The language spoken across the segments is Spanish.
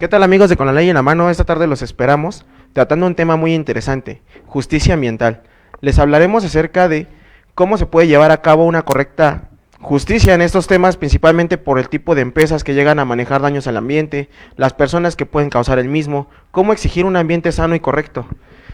¿Qué tal amigos de Con la Ley en la Mano? Esta tarde los esperamos tratando un tema muy interesante, justicia ambiental. Les hablaremos acerca de cómo se puede llevar a cabo una correcta justicia en estos temas, principalmente por el tipo de empresas que llegan a manejar daños al ambiente, las personas que pueden causar el mismo, cómo exigir un ambiente sano y correcto.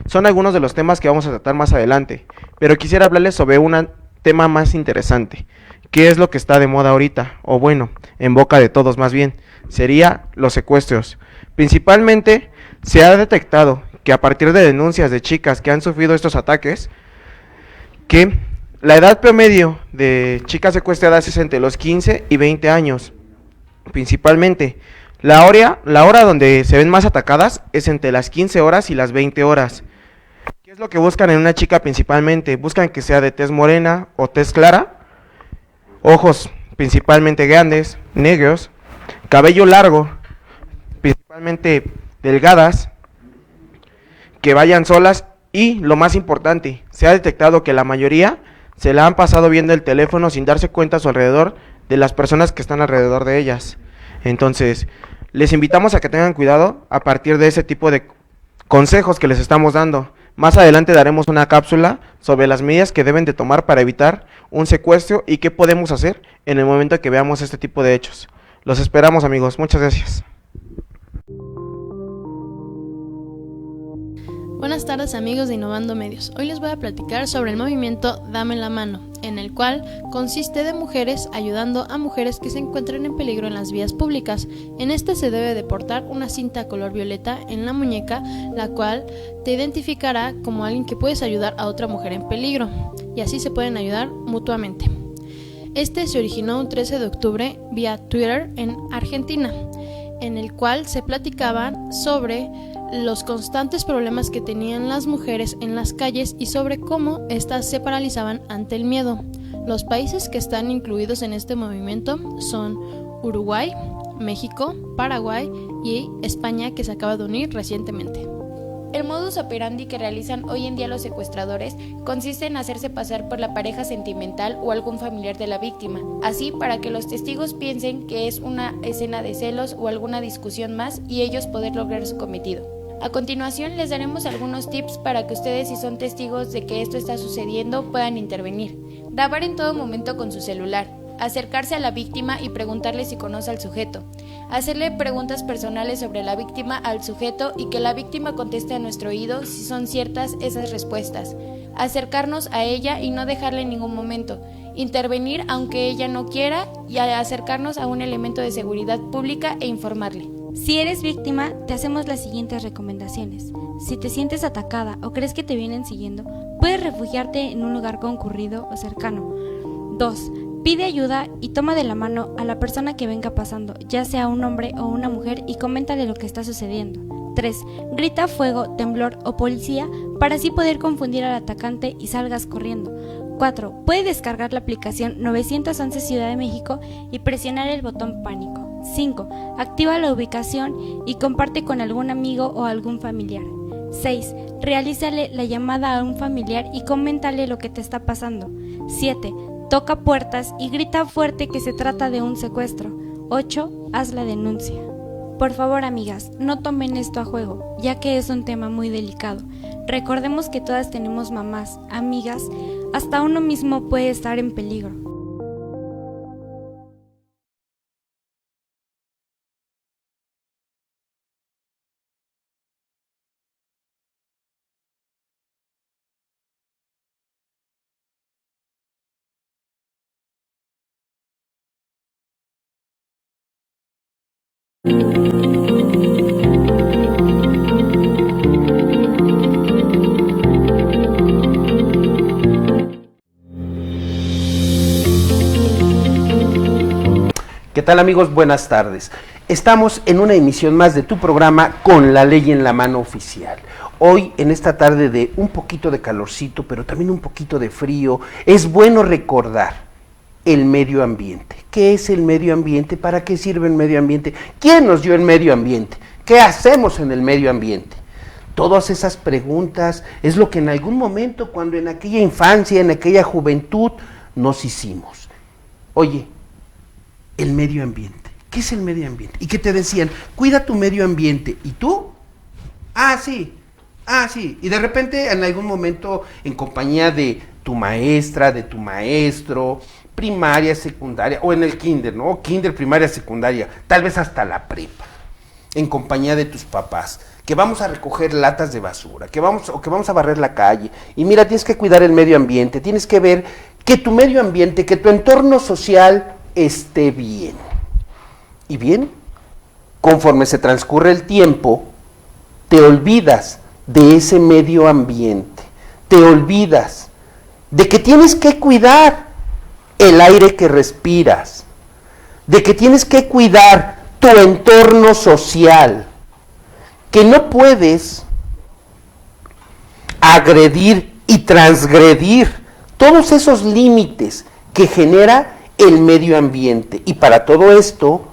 Son algunos de los temas que vamos a tratar más adelante, pero quisiera hablarles sobre un tema más interesante. ¿Qué es lo que está de moda ahorita? O bueno, en boca de todos más bien, sería los secuestros. Principalmente se ha detectado que a partir de denuncias de chicas que han sufrido estos ataques, que la edad promedio de chicas secuestradas es entre los 15 y 20 años. Principalmente, la hora donde se ven más atacadas es entre las 15 horas y las 20 horas. ¿Qué es lo que buscan en una chica principalmente? Buscan que sea de tez morena o tez clara, ojos principalmente grandes, negros, cabello largo, principalmente delgadas, que vayan solas y, lo más importante, se ha detectado que la mayoría se la han pasado viendo el teléfono sin darse cuenta a su alrededor de las personas que están alrededor de ellas. Entonces, les invitamos a que tengan cuidado a partir de ese tipo de consejos que les estamos dando. Más adelante daremos una cápsula sobre las medidas que deben de tomar para evitar un secuestro y qué podemos hacer en el momento que veamos este tipo de hechos. Los esperamos, amigos. Muchas gracias. Buenas tardes amigos de Innovando Medios. Hoy les voy a platicar sobre el movimiento Dame la Mano, en el cual consiste de mujeres ayudando a mujeres que se encuentren en peligro en las vías públicas. En este se debe de portar una cinta color violeta en la muñeca, la cual te identificará como alguien que puedes ayudar a otra mujer en peligro, y así se pueden ayudar mutuamente. Este se originó un 13 de octubre vía Twitter en Argentina, en el cual se platicaban sobre los constantes problemas que tenían las mujeres en las calles y sobre cómo éstas se paralizaban ante el miedo. Los países que están incluidos en este movimiento son Uruguay, México, Paraguay y España, que se acaba de unir recientemente. El modus operandi que realizan hoy en día los secuestradores consiste en hacerse pasar por la pareja sentimental o algún familiar de la víctima, así para que los testigos piensen que es una escena de celos o alguna discusión más y ellos poder lograr su cometido. A continuación les daremos algunos tips para que ustedes, si son testigos de que esto está sucediendo, puedan intervenir. Grabar en todo momento con su celular. Acercarse a la víctima y preguntarle si conoce al sujeto. Hacerle preguntas personales sobre la víctima al sujeto y que la víctima conteste a nuestro oído si son ciertas esas respuestas. Acercarnos a ella y no dejarla en ningún momento. Intervenir aunque ella no quiera y acercarnos a un elemento de seguridad pública e informarle. Si eres víctima, te hacemos las siguientes recomendaciones. Si te sientes atacada o crees que te vienen siguiendo, puedes refugiarte en un lugar concurrido o cercano. 2. Pide ayuda y toma de la mano a la persona que venga pasando, ya sea un hombre o una mujer, y coméntale lo que está sucediendo. 3. Grita fuego, temblor o policía para así poder confundir al atacante y salgas corriendo. 4. Puede descargar la aplicación 911 Ciudad de México y presionar el botón pánico. 5. Activa la ubicación y comparte con algún amigo o algún familiar. 6. Realízale la llamada a un familiar y coméntale lo que te está pasando. 7. Toca puertas y grita fuerte que se trata de un secuestro. 8. Haz la denuncia. Por favor, amigas, no tomen esto a juego, ya que es un tema muy delicado. Recordemos que todas tenemos mamás, amigas, hasta uno mismo puede estar en peligro. ¿Qué tal amigos? Buenas tardes. Estamos en una emisión más de tu programa Con la Ley en la Mano Oficial. Hoy, en esta tarde de un poquito de calorcito, pero también un poquito de frío, es bueno recordar el medio ambiente. ¿Qué es el medio ambiente? ¿Para qué sirve el medio ambiente? ¿Quién nos dio el medio ambiente? ¿Qué hacemos en el medio ambiente? Todas esas preguntas es lo que en algún momento, cuando en aquella infancia, en aquella juventud, nos hicimos. Oye, el medio ambiente, ¿qué es el medio ambiente? Y que te decían, cuida tu medio ambiente. ¿Y tú? Sí. Y de repente en algún momento en compañía de tu maestra, de tu maestro, primaria, secundaria, o en el kinder, ¿no? Kinder, primaria, secundaria, tal vez hasta la prepa, en compañía de tus papás, que vamos a recoger latas de basura, que vamos a barrer la calle, y mira, tienes que cuidar el medio ambiente, tienes que ver que tu medio ambiente, que tu entorno social esté bien. Y bien, conforme se transcurre el tiempo, te olvidas de ese medio ambiente, te olvidas de que tienes que cuidar el aire que respiras, de que tienes que cuidar tu entorno social, que no puedes agredir y transgredir todos esos límites que genera el medio ambiente. Y para todo esto,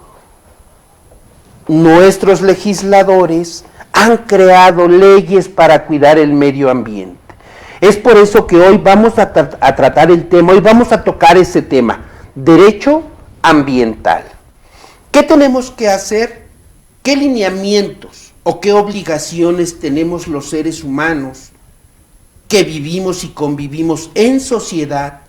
nuestros legisladores han creado leyes para cuidar el medio ambiente. Es por eso que hoy vamos a tratar el tema, hoy vamos a tocar ese tema, derecho ambiental. ¿Qué tenemos que hacer? ¿Qué lineamientos o qué obligaciones tenemos los seres humanos que vivimos y convivimos en sociedad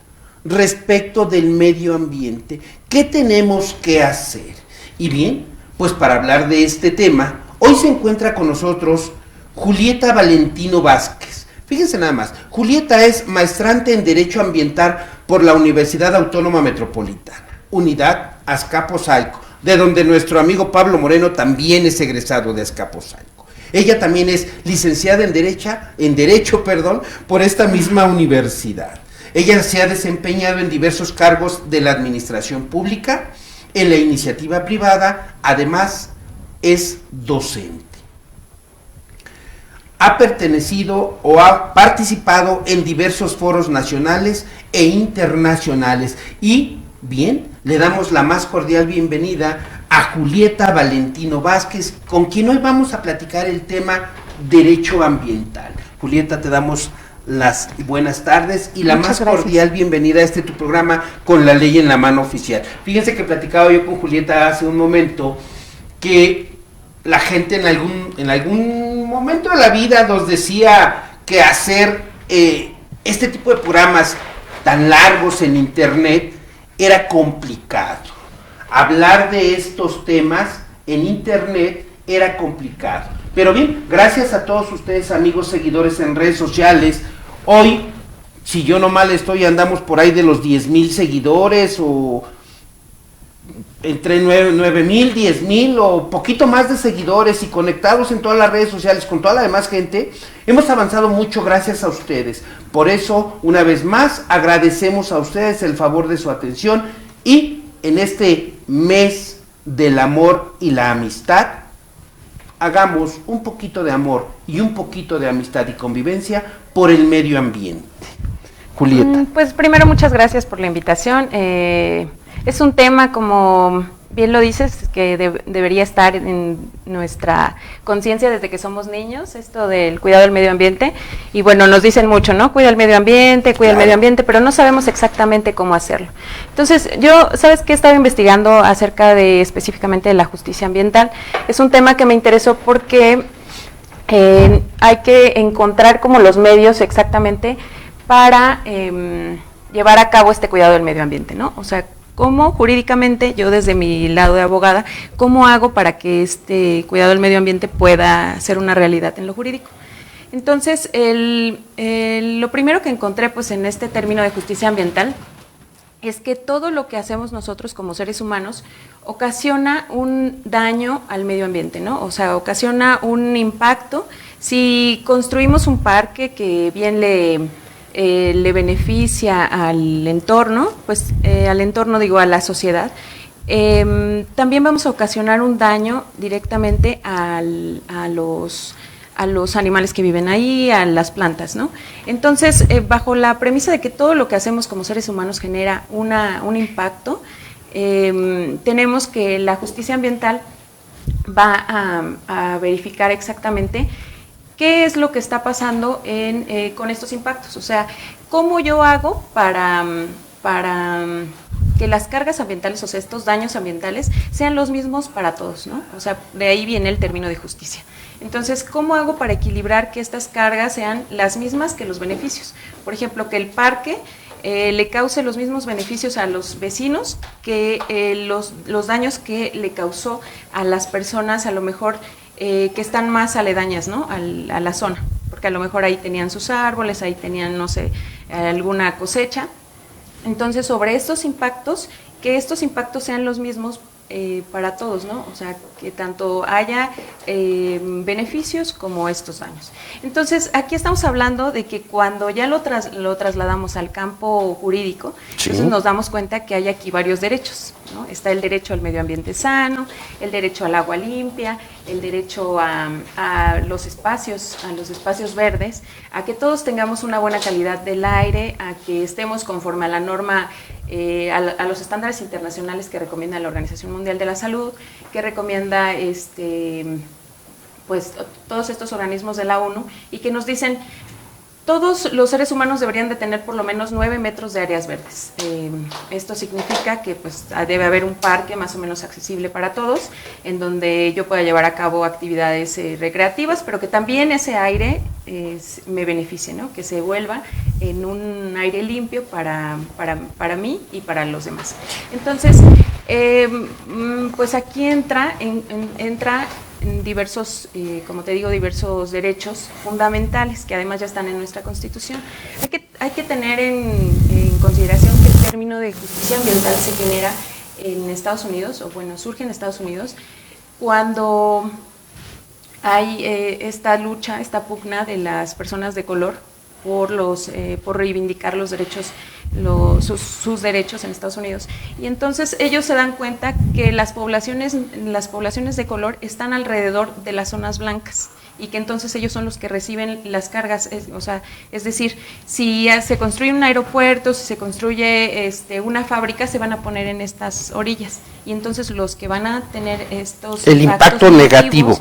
respecto del medio ambiente? ¿Qué tenemos que hacer? Y bien, pues para hablar de este tema, hoy se encuentra con nosotros Julieta Valentino Vázquez. Fíjense nada más, Julieta es maestrante en Derecho Ambiental por la Universidad Autónoma Metropolitana, Unidad Azcapotzalco, de donde nuestro amigo Pablo Moreno también es egresado de Azcapotzalco. Ella también es licenciada en Derecho, por esta misma universidad. Ella se ha desempeñado en diversos cargos de la administración pública, en la iniciativa privada, además es docente. Ha pertenecido o ha participado en diversos foros nacionales e internacionales. Y bien, le damos la más cordial bienvenida a Julieta Valentino Vázquez, con quien hoy vamos a platicar el tema derecho ambiental. Julieta, te damos las buenas tardes y la más cordial bienvenida a este tu programa Con la Ley en la Mano Oficial. Fíjense que platicaba yo con Julieta hace un momento que la gente en algún momento de la vida nos decía que hacer este tipo de programas tan largos en internet era complicado. Hablar de estos temas en internet era complicado. Pero bien, gracias a todos ustedes, amigos seguidores en redes sociales. Hoy, si yo no mal estoy, andamos por ahí de los 10,000 seguidores o entre 9,000, 10,000 o poquito más de seguidores y conectados en todas las redes sociales con toda la demás gente. Hemos avanzado mucho gracias a ustedes. Por eso, una vez más, agradecemos a ustedes el favor de su atención y en este mes del amor y la amistad, hagamos un poquito de amor y un poquito de amistad y convivencia por el medio ambiente. Julieta. Pues primero, muchas gracias por la invitación. Es un tema, como bien lo dices, que debería estar en nuestra conciencia desde que somos niños, esto del cuidado del medio ambiente. Y bueno, nos dicen mucho, ¿no? Cuida el medio ambiente, pero no sabemos exactamente cómo hacerlo. Entonces, yo, ¿sabes qué? He estado investigando acerca de específicamente de la justicia ambiental. Es un tema que me interesó porque hay que encontrar como los medios exactamente para llevar a cabo este cuidado del medio ambiente, ¿no? O sea, ¿cómo jurídicamente, yo desde mi lado de abogada, cómo hago para que este cuidado del medio ambiente pueda ser una realidad en lo jurídico? Entonces, lo primero que encontré pues en este término de justicia ambiental es que todo lo que hacemos nosotros como seres humanos ocasiona un daño al medio ambiente, ¿no? O sea, ocasiona un impacto. Si construimos un parque que bien le beneficia al entorno, pues al entorno, digo, a la sociedad, también vamos a ocasionar un daño directamente a los animales que viven ahí, a las plantas, ¿no? Entonces, bajo la premisa de que todo lo que hacemos como seres humanos genera un impacto, tenemos que la justicia ambiental va a verificar exactamente qué es lo que está pasando con estos impactos. O sea, ¿cómo yo hago para que las cargas ambientales, o sea, estos daños ambientales, sean los mismos para todos, ¿no? O sea, de ahí viene el término de justicia. Entonces, ¿cómo hago para equilibrar que estas cargas sean las mismas que los beneficios? Por ejemplo, que el parque le cause los mismos beneficios a los vecinos que los daños que le causó a las personas, a lo mejor que están más aledañas, ¿no? A la zona, porque a lo mejor ahí tenían sus árboles, ahí tenían, no sé, alguna cosecha. Entonces, sobre estos impactos, que estos impactos sean los mismos para todos, ¿no? O sea, que tanto haya beneficios como estos daños. Entonces, aquí estamos hablando de que cuando ya lo trasladamos al campo jurídico, sí, entonces nos damos cuenta que hay aquí varios derechos, ¿no? Está el derecho al medio ambiente sano, el derecho al agua limpia, el derecho a los espacios verdes, a que todos tengamos una buena calidad del aire, a que estemos conforme a la norma, a los estándares internacionales que recomienda la Organización Mundial de la Salud, que recomienda pues todos estos organismos de la ONU, y que nos dicen todos los seres humanos deberían de tener por lo menos 9 metros de áreas verdes. Esto significa que pues debe haber un parque más o menos accesible para todos, en donde yo pueda llevar a cabo actividades recreativas, pero que también ese aire me beneficie, ¿no? Que se vuelva en un aire limpio para mí y para los demás. Entonces, pues aquí entra en diversos, como te digo, diversos derechos fundamentales que además ya están en nuestra Constitución. Hay que tener en consideración que el término de justicia ambiental se genera en Estados Unidos, o bueno, surge en Estados Unidos, cuando hay esta lucha, esta pugna de las personas de color por reivindicar los derechos, sus derechos en Estados Unidos. Y entonces ellos se dan cuenta que las poblaciones de color están alrededor de las zonas blancas, y que entonces ellos son los que reciben las cargas, es decir, si se construye un aeropuerto, si se construye una fábrica, se van a poner en estas orillas, y entonces los que van a tener el impacto negativo,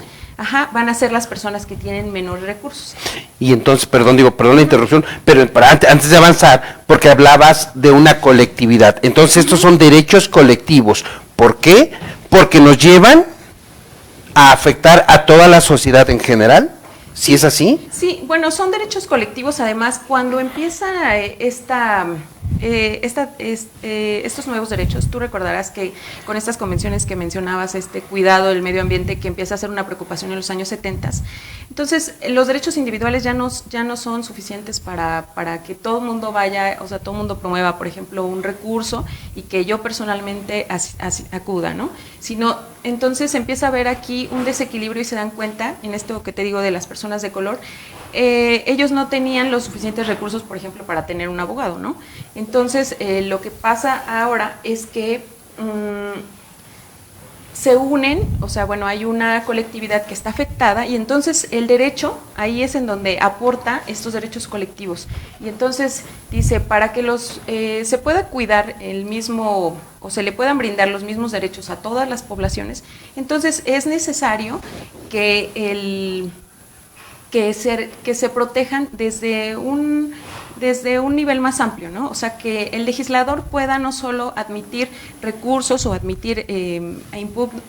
van a ser las personas que tienen menores recursos. Y entonces, perdón la interrupción, pero antes de avanzar, porque hablabas de una colectividad, entonces estos son derechos colectivos. ¿Por qué? Porque nos llevan a afectar a toda la sociedad en general. ¿Sí es así? Sí, bueno, son derechos colectivos. Además, cuando empieza estos nuevos derechos, tú recordarás que con estas convenciones que mencionabas, cuidado del medio ambiente, que empieza a ser una preocupación en los años 70, entonces los derechos individuales ya no son suficientes para que todo el mundo vaya, o sea, todo el mundo promueva, por ejemplo, un recurso y que yo personalmente acuda, ¿no? Sino, entonces empieza a haber aquí un desequilibrio, y se dan cuenta, en esto que te digo de las personas de color, ellos no tenían los suficientes recursos, por ejemplo, para tener un abogado, ¿no? Entonces, lo que pasa ahora es que se unen, o sea, bueno, hay una colectividad que está afectada, y entonces el derecho, ahí es en donde aporta estos derechos colectivos. Y entonces dice, para que se pueda cuidar el mismo, o se le puedan brindar los mismos derechos a todas las poblaciones, entonces es necesario que se protejan desde un nivel más amplio, ¿no? O sea, que el legislador pueda no solo admitir recursos o admitir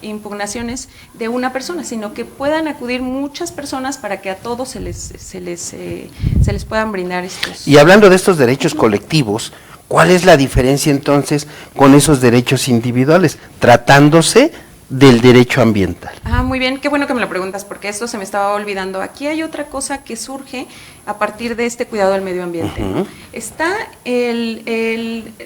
impugnaciones de una persona, sino que puedan acudir muchas personas para que a todos se les puedan brindar estos. Y hablando de estos derechos colectivos, ¿cuál es la diferencia entonces con esos derechos individuales, tratándose del derecho ambiental? Muy bien, qué bueno que me lo preguntas, porque esto se me estaba olvidando. Aquí hay otra cosa que surge a partir de este cuidado del medio ambiente. Está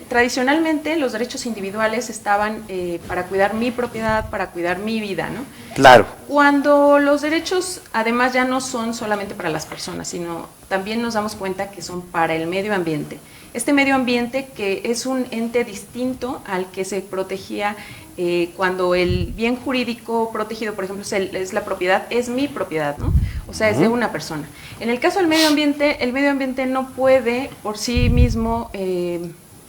tradicionalmente los derechos individuales estaban para cuidar mi propiedad, para cuidar mi vida, ¿no? Claro. Cuando los derechos además ya no son solamente para las personas, sino también nos damos cuenta que son para el medio ambiente. Este medio ambiente, que es un ente distinto al que se protegía cuando el bien jurídico protegido, por ejemplo, es la propiedad, es mi propiedad, ¿no? O sea, es de una persona. En el caso del medio ambiente no puede por sí mismo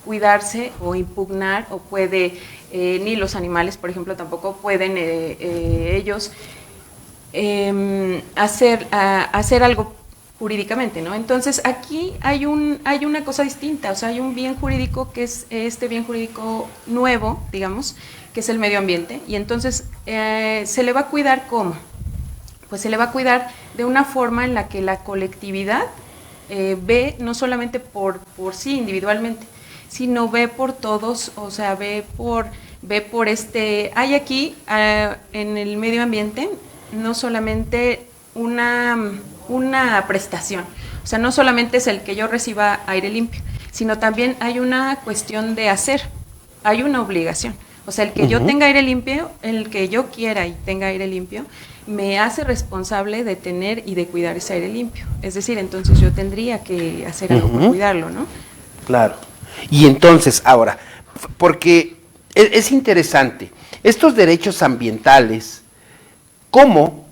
cuidarse o impugnar, o puede, ni los animales, por ejemplo, tampoco pueden ellos hacer algo jurídicamente, ¿no? Entonces aquí hay una cosa distinta, o sea, hay un bien jurídico que es este bien jurídico nuevo, digamos, que es el medio ambiente, y entonces se le va a cuidar ¿cómo? Pues se le va a cuidar de una forma en la que la colectividad ve no solamente por sí individualmente, sino ve por todos, o sea, ve por hay aquí en el medio ambiente no solamente una prestación, o sea, no solamente es el que yo reciba aire limpio, sino también hay una cuestión de hacer, hay una obligación, o sea, el que yo tenga aire limpio, el que yo quiera y tenga aire limpio, me hace responsable de tener y de cuidar ese aire limpio, es decir, entonces yo tendría que hacer algo por cuidarlo, ¿no? Claro, y entonces, ahora, porque es interesante, estos derechos ambientales, ¿cómo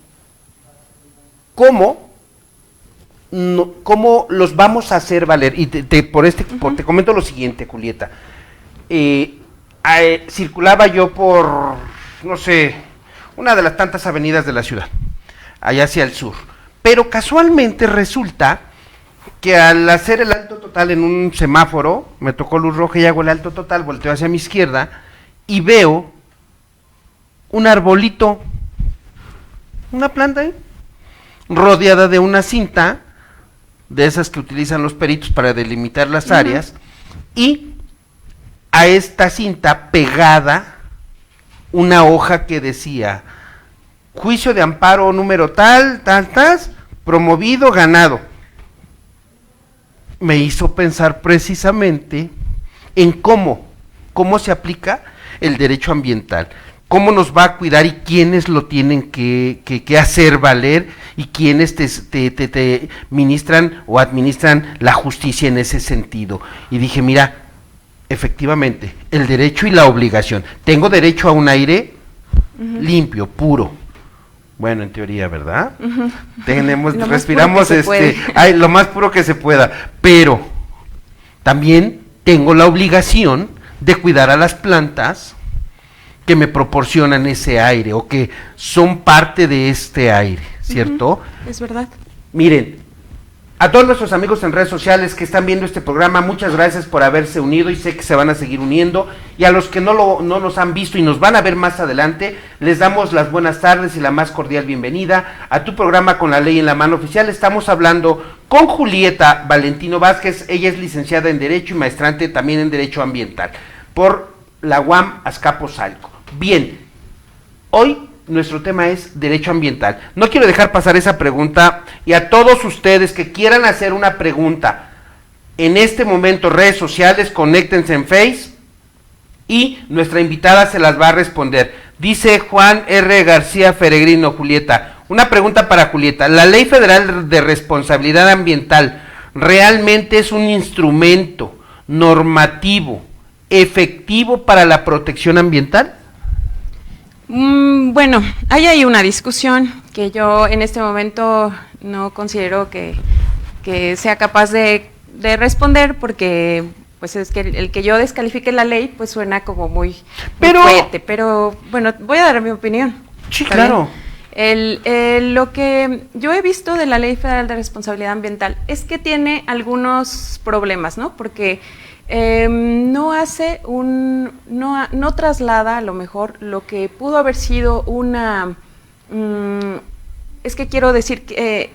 los vamos a hacer valer? Y te comento lo siguiente, Julieta. Circulaba yo por, no sé, una de las tantas avenidas de la ciudad, allá hacia el sur, pero casualmente resulta que al hacer el alto total en un semáforo, me tocó luz roja y hago el alto total, volteo hacia mi izquierda y veo un arbolito, una planta ahí, rodeada de una cinta, de esas que utilizan los peritos para delimitar las áreas, y a esta cinta pegada una hoja que decía, juicio de amparo número tal, promovido, ganado. Me hizo pensar precisamente en cómo se aplica el derecho ambiental, cómo nos va a cuidar y quiénes lo tienen que hacer valer y quiénes te ministran o administran la justicia en ese sentido. Y dije, mira, efectivamente, el derecho y la obligación. Tengo derecho a un aire limpio, puro. Bueno, en teoría, ¿verdad? Respiramos lo más puro que se pueda, pero también tengo la obligación de cuidar a las plantas que me proporcionan ese aire o que son parte de este aire, ¿cierto? Es verdad. Miren, a todos nuestros amigos en redes sociales que están viendo este programa, muchas gracias por haberse unido y sé que se van a seguir uniendo, y a los que no nos han visto y nos van a ver más adelante, les damos las buenas tardes y la más cordial bienvenida a tu programa Con la Ley en la Mano Oficial. Estamos hablando con Julieta Valentino Vázquez, ella es licenciada en Derecho y maestrante también en Derecho Ambiental por la UAM Azcapotzalco. Bien, hoy nuestro tema es derecho ambiental. No quiero dejar pasar esa pregunta, y a todos ustedes que quieran hacer una pregunta en este momento, redes sociales, conéctense en Face y nuestra invitada se las va a responder. Dice Juan R. García Feregrino, Julieta, una pregunta para Julieta: ¿la Ley Federal de Responsabilidad Ambiental realmente es un instrumento normativo efectivo para la protección ambiental? Bueno, hay una discusión que yo en este momento no considero que sea capaz de responder, porque pues es que el que yo descalifique la ley pues suena como muy fuerte, pero bueno, voy a dar mi opinión. Sí, claro. Lo que yo he visto de la Ley Federal de Responsabilidad Ambiental es que tiene algunos problemas, ¿no? Porque no traslada a lo mejor lo que pudo haber sido es que quiero decir que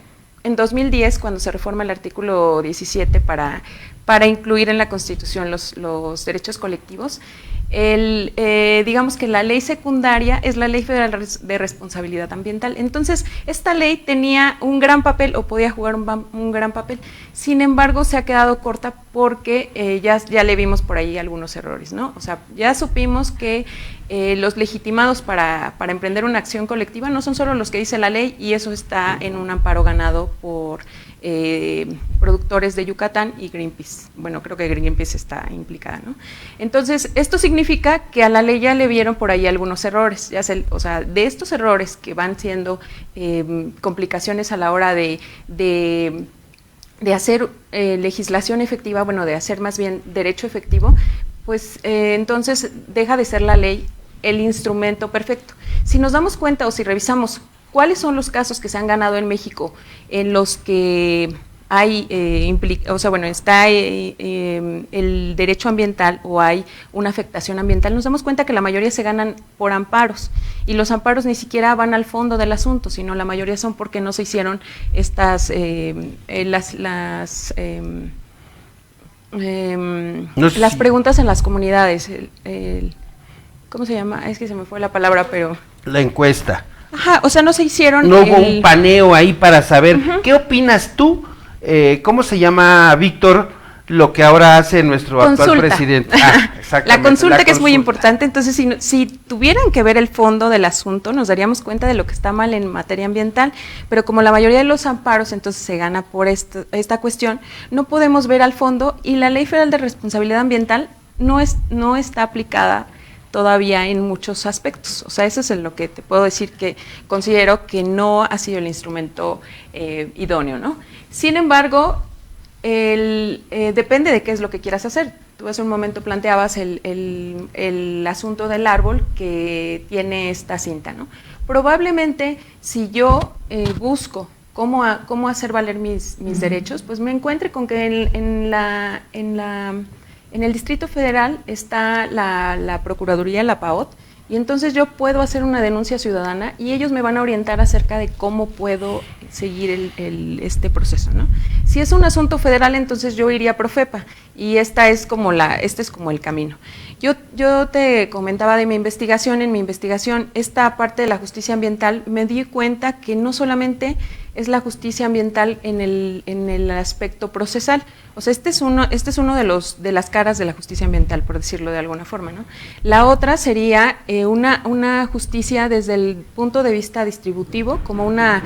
en 2010, cuando se reforma el artículo 17 para incluir en la Constitución los derechos colectivos, digamos que la ley secundaria es la Ley Federal de Responsabilidad Ambiental. Entonces, esta ley tenía un gran papel, o podía jugar un gran papel, sin embargo, se ha quedado corta porque ya le vimos por ahí algunos errores, ¿no? O sea, ya supimos que los legitimados para emprender una acción colectiva no son solo los que dice la ley, y eso está en un amparo ganado por productores de Yucatán y Greenpeace. Bueno, creo que Greenpeace está implicada, ¿no? Entonces, esto significa que a la ley ya le vieron por ahí algunos errores, o sea, de estos errores que van siendo complicaciones a la hora de hacer legislación efectiva, bueno, de hacer más bien derecho efectivo, pues entonces deja de ser la ley el instrumento perfecto. Si nos damos cuenta o si revisamos ¿cuáles son los casos que se han ganado en México en los que hay, está el derecho ambiental o hay una afectación ambiental? Nos damos cuenta que la mayoría se ganan por amparos, y los amparos ni siquiera van al fondo del asunto, sino la mayoría son porque no se hicieron estas, las preguntas en las comunidades, ¿cómo se llama? Es que se me fue la palabra, pero... La encuesta. Ajá, o sea, no se hicieron... No hubo un paneo ahí para saber, ¿qué opinas tú? ¿Cómo se llama, Víctor, lo que ahora hace nuestro actual presidente? Exactamente. La consulta, que es muy importante. Entonces, si tuvieran que ver el fondo del asunto, nos daríamos cuenta de lo que está mal en materia ambiental, pero como la mayoría de los amparos entonces se gana por esta cuestión, no podemos ver al fondo, y la Ley Federal de Responsabilidad Ambiental no está aplicada todavía en muchos aspectos. O sea, eso es en lo que te puedo decir que considero que no ha sido el instrumento idóneo, ¿no? Sin embargo, depende de qué es lo que quieras hacer. Tú hace un momento planteabas el asunto del árbol que tiene esta cinta, ¿no? Probablemente, si yo busco cómo hacer valer mis derechos, pues me encuentre con que en el Distrito Federal está la Procuraduría, la PAOT, y entonces yo puedo hacer una denuncia ciudadana y ellos me van a orientar acerca de cómo puedo seguir este proceso, ¿no? Si es un asunto federal, entonces yo iría a Profepa, y este es como el camino. Yo te comentaba de mi investigación. En mi investigación, esta parte de la justicia ambiental, me di cuenta que no solamente es la justicia ambiental en el aspecto procesal. O sea, este es uno de las caras de la justicia ambiental, por decirlo de alguna forma, ¿no? La otra sería una justicia desde el punto de vista distributivo, como una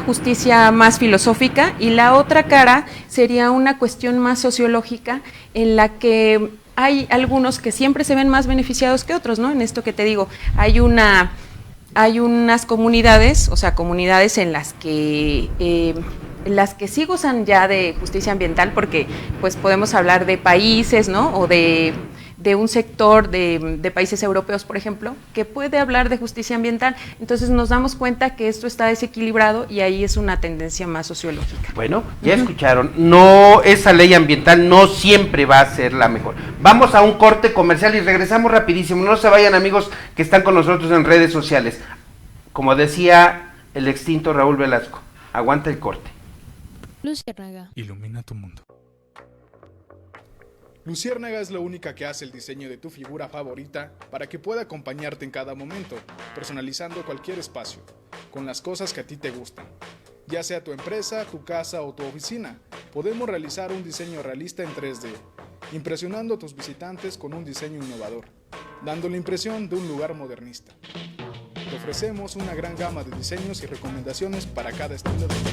justicia más filosófica, y la otra cara sería una cuestión más sociológica, en la que hay algunos que siempre se ven más beneficiados que otros, ¿no? En esto que te digo, hay unas comunidades, o sea, comunidades en las que sí gozan ya de justicia ambiental, porque pues podemos hablar de países, ¿no? O de un sector de países europeos, por ejemplo, que puede hablar de justicia ambiental. Entonces nos damos cuenta que esto está desequilibrado, y ahí es una tendencia más sociológica. Bueno, ya escucharon, esa ley ambiental no siempre va a ser la mejor. Vamos a un corte comercial y regresamos rapidísimo. No se vayan, amigos que están con nosotros en redes sociales. Como decía el extinto Raúl Velasco, aguanta el corte. Luciérnaga. Ilumina tu mundo. Luciérnaga es la única que hace el diseño de tu figura favorita para que pueda acompañarte en cada momento, personalizando cualquier espacio, con las cosas que a ti te gustan. Ya sea tu empresa, tu casa o tu oficina, podemos realizar un diseño realista en 3D, impresionando a tus visitantes con un diseño innovador, dando la impresión de un lugar modernista. Te ofrecemos una gran gama de diseños y recomendaciones para cada estilo de vida.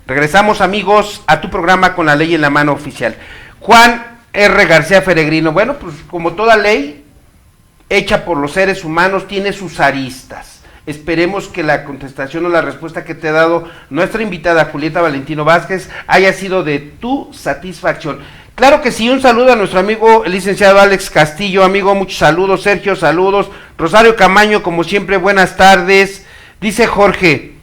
Regresamos, amigos, a tu programa Con la Ley en la Mano Oficial. Juan R. García Peregrino, bueno, pues como toda ley hecha por los seres humanos tiene sus aristas. Esperemos que la contestación o la respuesta que te ha dado nuestra invitada Julieta Valentino Vázquez haya sido de tu satisfacción. Claro que sí, un saludo a nuestro amigo el licenciado Alex Castillo, amigo, muchos saludos. Sergio, saludos. Rosario Camaño, como siempre, buenas tardes. Dice Jorge,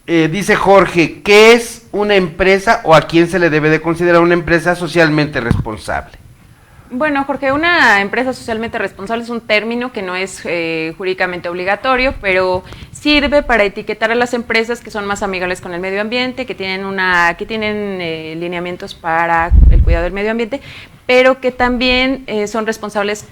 ¿qué es una empresa o a quién se le debe de considerar una empresa socialmente responsable? Bueno, Jorge, una empresa socialmente responsable es un término que no es jurídicamente obligatorio, pero sirve para etiquetar a las empresas que son más amigables con el medio ambiente, que tienen lineamientos para el cuidado del medio ambiente, pero que también son responsables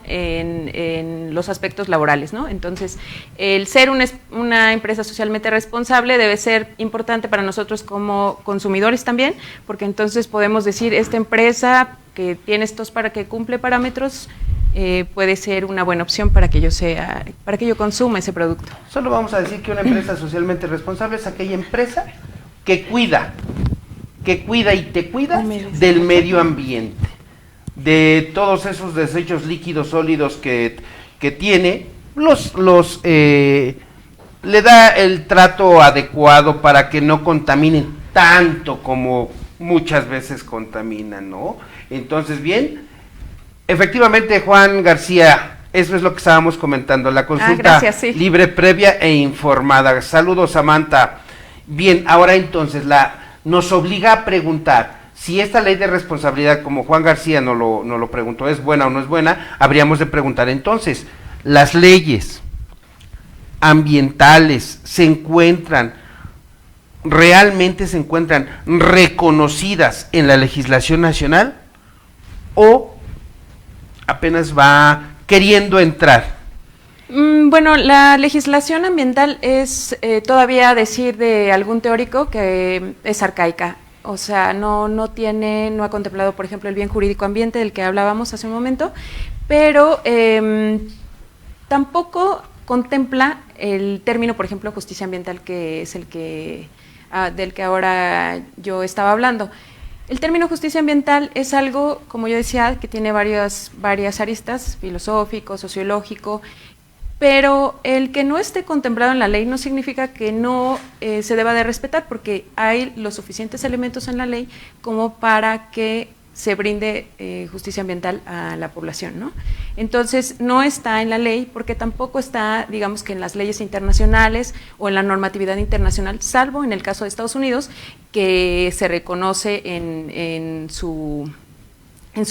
en los aspectos laborales, ¿no? Entonces, el ser una empresa socialmente responsable debe ser importante para nosotros como consumidores también, porque entonces podemos decir, esta empresa que tiene para que cumple parámetros, puede ser una buena opción para que yo consuma ese producto. Solo vamos a decir que una empresa socialmente responsable es aquella empresa que cuida y te cuida del medio ambiente, de todos esos desechos líquidos, sólidos que tiene, le da el trato adecuado para que no contaminen tanto como muchas veces contaminan, ¿no? Entonces, bien, efectivamente, Juan García, eso es lo que estábamos comentando, la consulta gracias, sí. Libre, previa e informada. Saludos, Samantha. Bien, ahora entonces nos obliga a preguntar si esta ley de responsabilidad, como Juan García nos lo preguntó, es buena o no es buena. Habríamos de preguntar entonces, ¿las leyes ambientales realmente se encuentran reconocidas en la legislación nacional o apenas va queriendo entrar? Bueno, la legislación ambiental es todavía decir de algún teórico que es arcaica, o sea, no ha contemplado, por ejemplo, el bien jurídico ambiente del que hablábamos hace un momento, pero tampoco contempla el término, por ejemplo, justicia ambiental, que es del que ahora yo estaba hablando. El término justicia ambiental es algo, como yo decía, que tiene varias aristas, filosófico, sociológico, pero el que no esté contemplado en la ley no significa que no se deba de respetar, porque hay los suficientes elementos en la ley como para que se brinde justicia ambiental a la población, ¿no? Entonces, no está en la ley porque tampoco está, digamos, que en las leyes internacionales o en la normatividad internacional, salvo en el caso de Estados Unidos, que se reconoce en su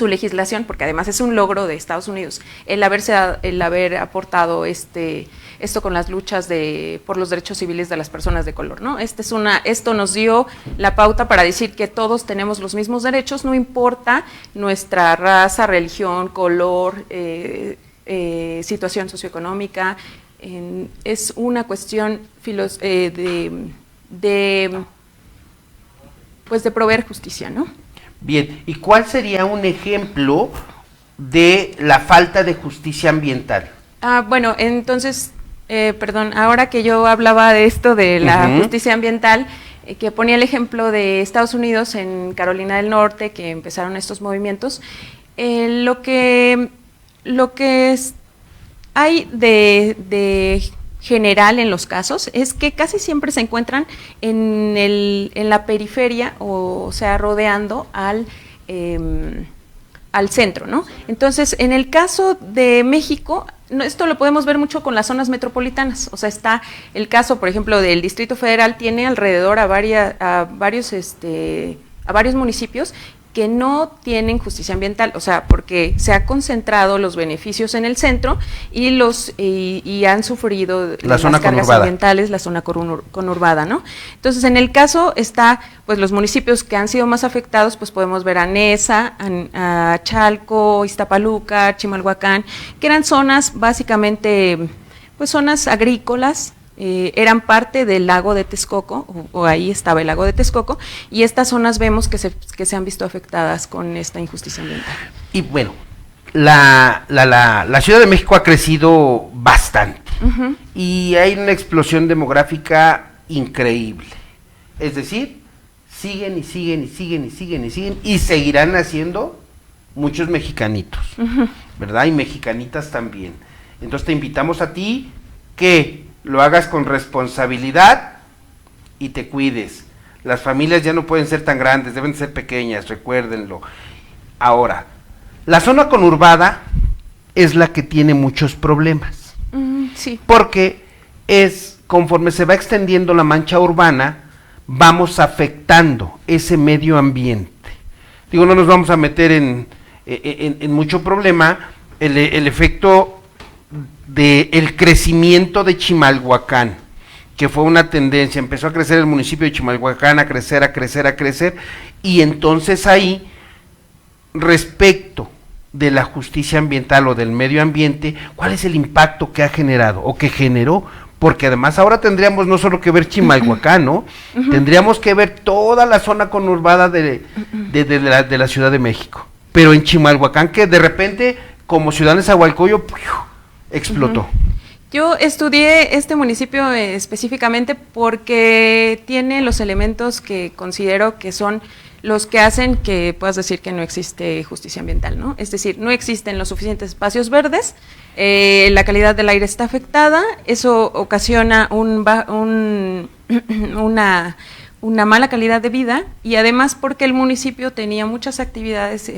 legislación, porque además es un logro de Estados Unidos el haber aportado esto con las luchas por los derechos civiles de las personas de color, ¿no? Esto nos dio la pauta para decir que todos tenemos los mismos derechos, no importa nuestra raza, religión, color, situación socioeconómica. Es una cuestión de proveer justicia, ¿no? Bien, ¿y cuál sería un ejemplo de la falta de justicia ambiental? Bueno, entonces, ahora que yo hablaba de esto de la justicia ambiental, que ponía el ejemplo de Estados Unidos en Carolina del Norte, que empezaron estos movimientos, lo que hay de general en los casos es que casi siempre se encuentran en la periferia, o sea, rodeando al centro, ¿no? Entonces, en el caso de México, esto lo podemos ver mucho con las zonas metropolitanas, o sea, está el caso, por ejemplo, del Distrito Federal, tiene alrededor a varios municipios que no tienen justicia ambiental, o sea, porque se ha concentrado los beneficios en el centro y han sufrido las cargas ambientales, la zona conurbada, ¿no? Entonces, en el caso está, pues, los municipios que han sido más afectados, pues podemos ver a Neza, a Chalco, Iztapaluca, Chimalhuacán, que eran zonas básicamente, pues, zonas agrícolas. Eran parte del lago de Texcoco, o ahí estaba el lago de Texcoco, y estas zonas vemos que se han visto afectadas con esta injusticia ambiental. Y bueno, la Ciudad de México ha crecido bastante, y hay una explosión demográfica increíble, es decir, siguen y seguirán naciendo muchos mexicanitos, ¿verdad? Y mexicanitas también. Entonces te invitamos a ti que lo hagas con responsabilidad y te cuides. Las familias ya no pueden ser tan grandes, deben ser pequeñas, recuérdenlo. Ahora, la zona conurbada es la que tiene muchos problemas. Sí. Porque conforme se va extendiendo la mancha urbana, vamos afectando ese medio ambiente. Digo, no nos vamos a meter en mucho problema. El efecto del crecimiento de Chimalhuacán, que fue una tendencia, empezó a crecer el municipio de Chimalhuacán, a crecer, y entonces ahí, respecto de la justicia ambiental o del medio ambiente, ¿cuál es el impacto que ha generado o que generó? Porque además ahora tendríamos no solo que ver Chimalhuacán, ¿no? Tendríamos que ver toda la zona conurbada de la Ciudad de México. Pero en Chimalhuacán, que de repente, como Ciudad de Nezahualcóyotl, explotó. Yo estudié este municipio específicamente porque tiene los elementos que considero que son los que hacen que puedas decir que no existe justicia ambiental, ¿no? Es decir, no existen los suficientes espacios verdes, la calidad del aire está afectada, eso ocasiona una mala calidad de vida, y además porque el municipio tenía muchas actividades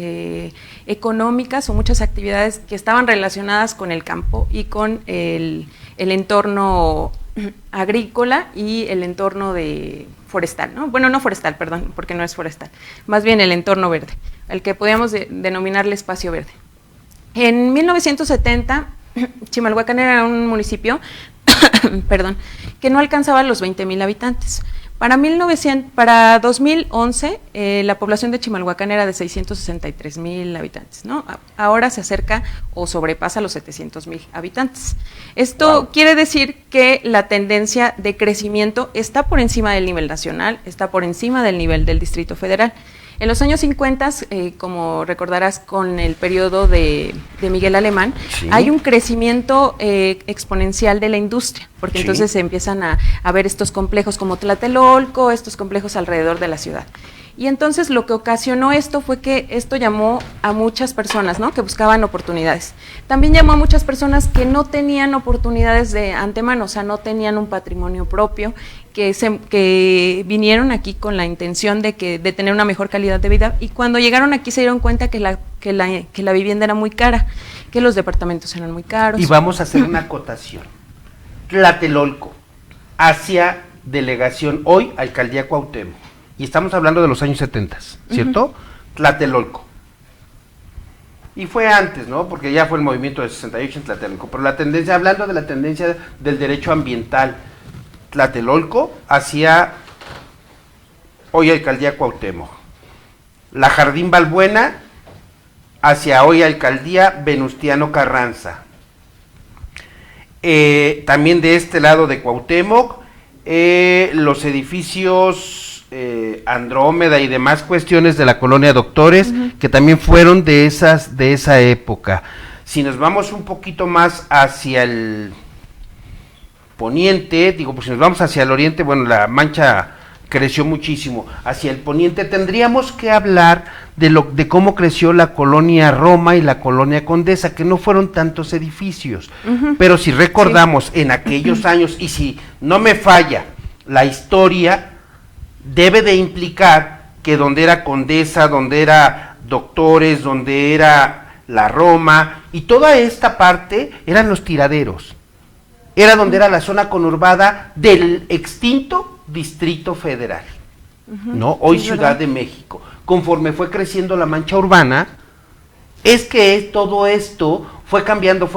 económicas o muchas actividades que estaban relacionadas con el campo y con el entorno agrícola y el entorno forestal, ¿no? Bueno, no forestal, perdón, porque no es forestal, más bien el entorno verde, el que podíamos denominarle espacio verde. En 1970, Chimalhuacán era un municipio perdón, que no alcanzaba los 20,000 habitantes. Para 2011, la población de Chimalhuacán era de 663,000 habitantes, ¿no? Ahora se acerca o sobrepasa los 700,000 habitantes. Esto quiere decir que la tendencia de crecimiento está por encima del nivel nacional, está por encima del nivel del Distrito Federal. En los años 50, como recordarás, con el periodo de Miguel Alemán, sí, hay un crecimiento exponencial de la industria, porque sí, entonces se empiezan a ver estos complejos como Tlatelolco, estos complejos alrededor de la ciudad. Y entonces lo que ocasionó esto fue que esto llamó a muchas personas, ¿no?, que buscaban oportunidades. También llamó a muchas personas que no tenían oportunidades de antemano, o sea, no tenían un patrimonio propio, que vinieron aquí con la intención de tener una mejor calidad de vida, y cuando llegaron aquí se dieron cuenta que la vivienda era muy cara, que los departamentos eran muy caros. Y vamos a hacer una acotación. Tlatelolco, hacia delegación, hoy Alcaldía Cuauhtémoc, y estamos hablando de los años 70, ¿cierto? Tlatelolco. Y fue antes, ¿no? Porque ya fue el movimiento de 68 en Tlatelolco, pero la tendencia, hablando de la tendencia del derecho ambiental, Tlatelolco hacia hoy Alcaldía Cuauhtémoc, la Jardín Balbuena hacia hoy Alcaldía Venustiano Carranza, también de este lado de Cuauhtémoc, los edificios Andrómeda y demás cuestiones de la colonia Doctores, que también fueron de esa época. Si nos vamos un poquito más hacia el poniente, pues si nos vamos hacia el oriente, bueno, la mancha creció muchísimo. Hacia el poniente tendríamos que hablar de cómo creció la colonia Roma y la colonia Condesa, que no fueron tantos edificios, pero si recordamos en aquellos años, y si no me falla la historia, debe de implicar que donde era Condesa, donde era Doctores, donde era la Roma, y toda esta parte eran los tiraderos. Era donde era la zona conurbada del extinto Distrito Federal, ¿no? Hoy sí, Ciudad de México. Conforme fue creciendo la mancha urbana, es que todo esto fue cambiando.